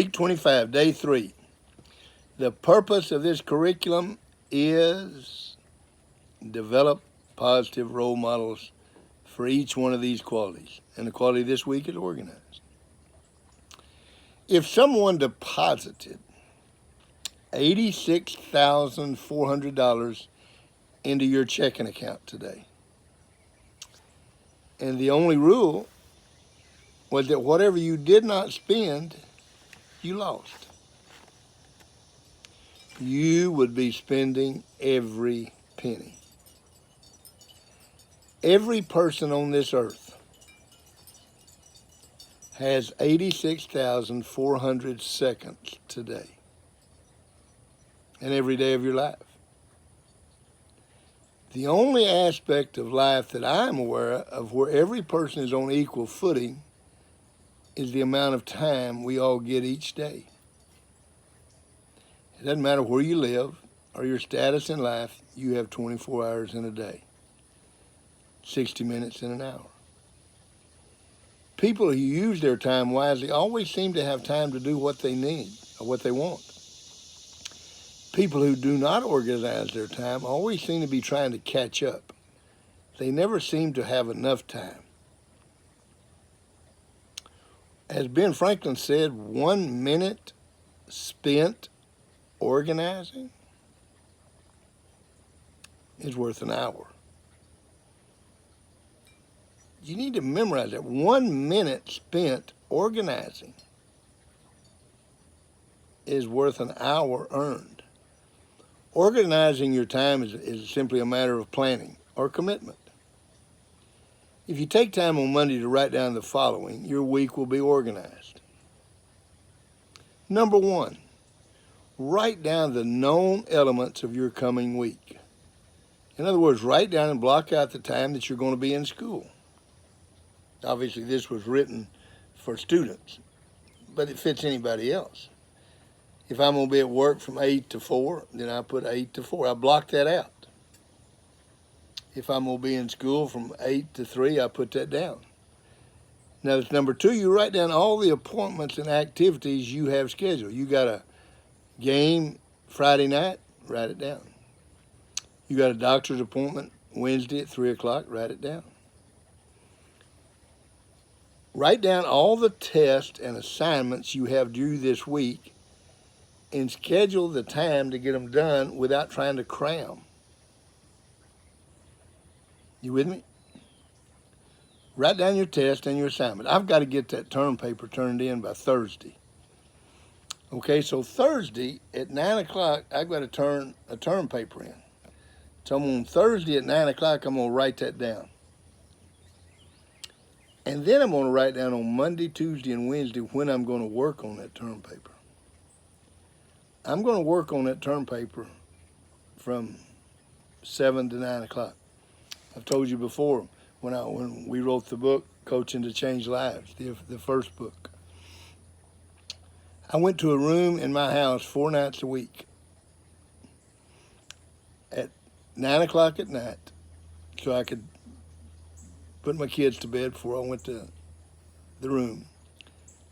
Week 25, day 3. The purpose of this curriculum is develop positive role models for each one of these qualities. And the quality this week is organized. If someone deposited $86,400 into your checking account today, and the only rule was that whatever you did not spend, you lost, you would be spending every penny. Every person on this earth has 86,400 seconds today, and every day of your life. The only aspect of life that I'm aware of where every person is on equal footing is the amount of time we all get each day. It doesn't matter where you live or your status in life, you have 24 hours in a day, 60 minutes in an hour. People who use their time wisely always seem to have time to do what they need or what they want. People who do not organize their time always seem to be trying to catch up. They never seem to have enough time. As Ben Franklin said, 1 minute spent organizing is worth an hour. You need to memorize that. 1 minute spent organizing is worth an hour earned. Organizing your time is simply a matter of planning or commitment. If you take time on Monday to write down the following, your week will be organized. Number 1, write down the known elements of your coming week. In other words, write down and block out the time that you're going to be in school. Obviously, this was written for students, but it fits anybody else. If I'm going to be at work from 8 to 4, then I put 8 to 4. I block that out. If I'm going to be in school from 8 to 3, I put that down. Now, that's number 2. You write down all the appointments and activities you have scheduled. You got a game Friday night, write it down. You got a doctor's appointment Wednesday at 3 o'clock, write it down. Write down all the tests and assignments you have due this week and schedule the time to get them done without trying to cram. You with me? Write down your test and your assignment. I've got to get that term paper turned in by Thursday. Okay, so Thursday at 9 o'clock, I've got to turn a term paper in. So on Thursday at 9 o'clock, I'm going to write that down. And then I'm going to write down on Monday, Tuesday, and Wednesday when I'm going to work on that term paper. I'm going to work on that term paper from 7 to 9 o'clock. I've told you before, when we wrote the book, Coaching to Change Lives, the first book, I went to a room in my house 4 nights a week at 9 o'clock at night so I could put my kids to bed before I went to the room.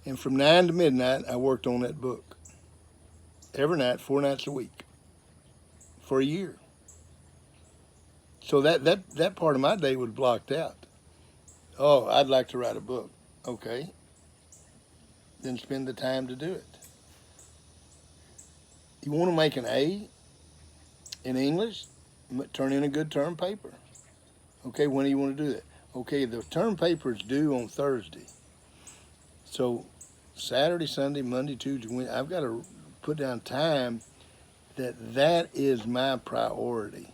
And from 9 to midnight, I worked on that book. Every night, 4 nights a week, for a year. So that part of my day was blocked out. Oh, I'd like to write a book. Okay. Then spend the time to do it. You want to make an A in English? Turn in a good term paper. Okay, when do you want to do that? Okay, the term paper is due on Thursday. So Saturday, Sunday, Monday, Tuesday, Wednesday, I've got to put down time that is my priority.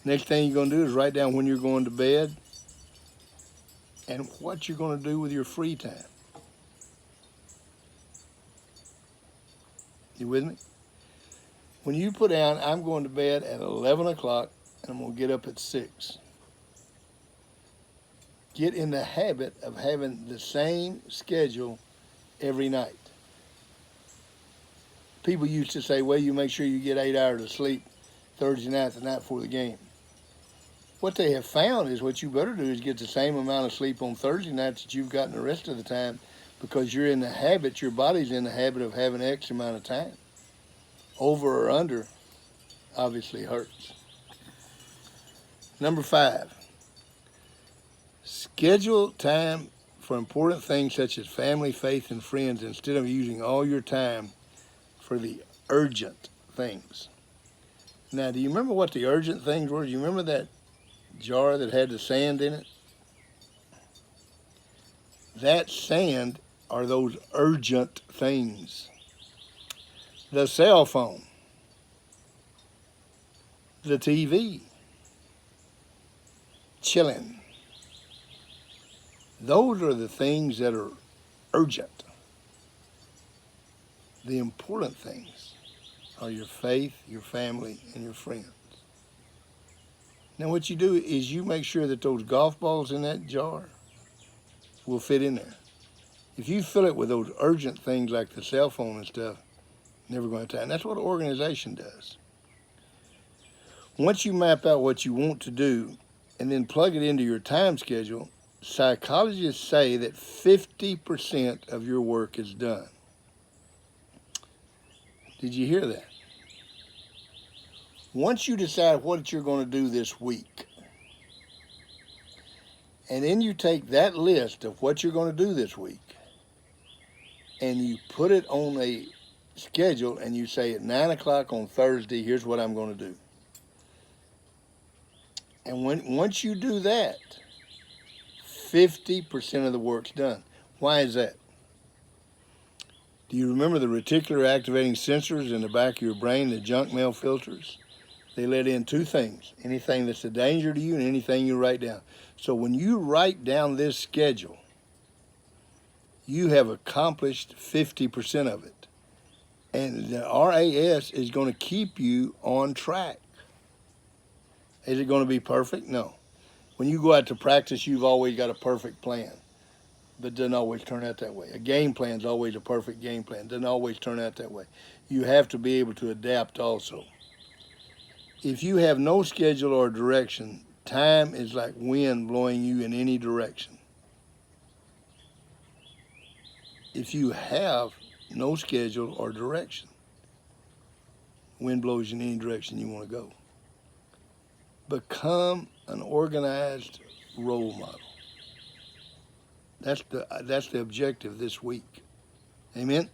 Next thing you're going to do is write down when you're going to bed and what you're going to do with your free time. You with me? When you put down, I'm going to bed at 11 o'clock and I'm going to get up at 6. Get in the habit of having the same schedule every night. People used to say, well, you make sure you get 8 hours of sleep Thursday night, the night before the game. What they have found is what you better do is get the same amount of sleep on Thursday nights that you've gotten the rest of the time, because you're in the habit, your body's in the habit of having X amount of time. Over or under obviously hurts. Number 5, schedule time for important things such as family, faith, and friends instead of using all your time for the urgent things. Now, do you remember what the urgent things were? Do you remember that jar that had the sand in it? That sand are those urgent things. The cell phone, the TV, chilling. Those are the things that are urgent. The important things are your faith, your family, and your friends. Now what you do is you make sure that those golf balls in that jar will fit in there. If you fill it with those urgent things like the cell phone and stuff, never going to have time. That's what an organization does. Once you map out what you want to do and then plug it into your time schedule, psychologists say that 50% of your work is done. Did you hear that? Once you decide what you're going to do this week, and then you take that list of what you're going to do this week, and you put it on a schedule, and you say at 9 o'clock on Thursday, here's what I'm going to do. And once you do that, 50% of the work's done. Why is that? Do you remember the reticular activating sensors in the back of your brain, the junk mail filters? They let in 2 things, anything that's a danger to you and anything you write down. So when you write down this schedule, you have accomplished 50% of it. And the RAS is going to keep you on track. Is it going to be perfect? No. When you go out to practice, you've always got a perfect plan. But it doesn't always turn out that way. A game plan is always a perfect game plan. It doesn't always turn out that way. You have to be able to adapt also. If you have no schedule or direction, time is like wind blowing you in any direction. If you have no schedule or direction, wind blows you in any direction you want to go. Become an organized role model. That's the objective this week. Amen?